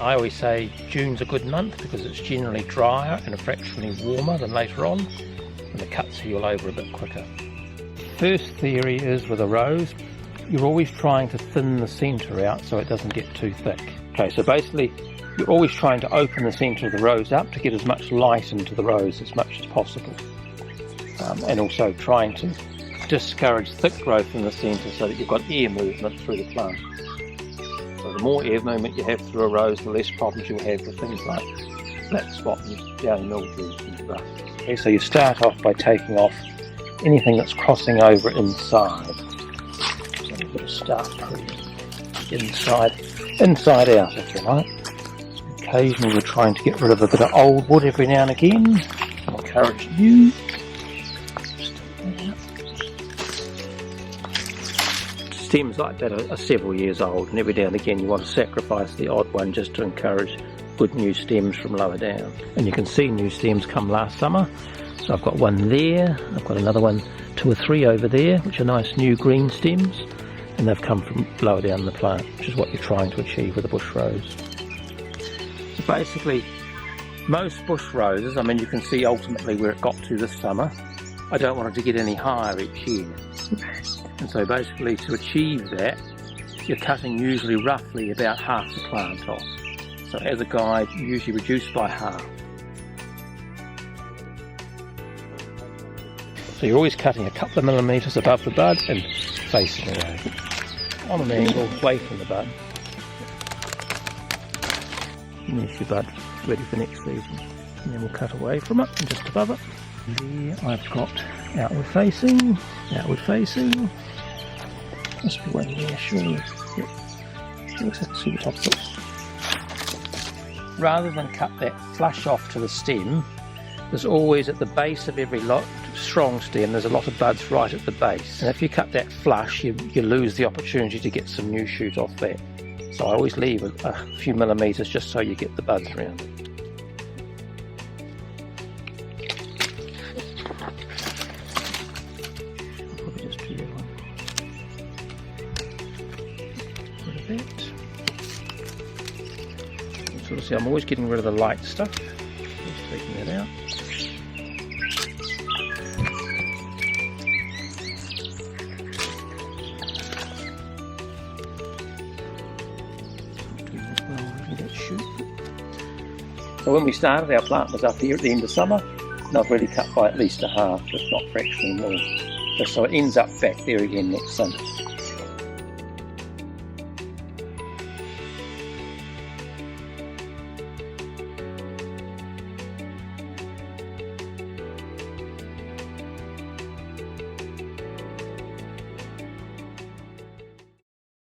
I always say June's a good month because it's generally drier and fractionally warmer than later on, and the cuts heal over a bit quicker. First theory is with a rose, you're always trying to thin the centre out so it doesn't get too thick. Okay, so basically you're always trying to open the centre of the rose up to get as much light into the rose as much as possible, and also trying to discourage thick growth in the centre so that you've got air movement through the plant. So the more air movement you have through a rose, the less problems you'll have with things like black spot and downy mildew and rust. Okay, so you start off by taking off anything that's crossing over inside. So you've got to start pruning inside out, if you like. So occasionally we're trying to get rid of a bit of old wood every now and again. I'll encourage new. Stems like that are several years old, and every now and again you want to sacrifice the odd one just to encourage good new stems from lower down. And you can see new stems come last summer. So I've got one there, I've got another one, 2 or 3 over there, which are nice new green stems, and they've come from lower down in the plant, which is what you're trying to achieve with a bush rose. So basically, most bush roses, I mean you can see ultimately where it got to this summer. I don't want it to get any higher each year. And so basically to achieve that, you're cutting usually roughly about half the plant off. So as a guide, you usually reduce by half. So you're always cutting a couple of millimetres above the bud and facing away. On an angle, away from the bud. And there's your bud ready for next season. And then we'll cut away from it and just above it. There I've got outward facing. Must be one there, surely. Yep. Let's have to see the top of it. Rather than cut that flush off to the stem, there's always at the base of every strong stem, there's a lot of buds right at the base. And if you cut that flush, you lose the opportunity to get some new shoot off that. So I always leave a few millimetres just so you get the buds around it. So see, I'm always getting rid of the light stuff. Just taking that out. So when we started, our plant was up here at the end of summer, and I've really cut by at least a half, if not fractionally more, just so it ends up back there again next summer.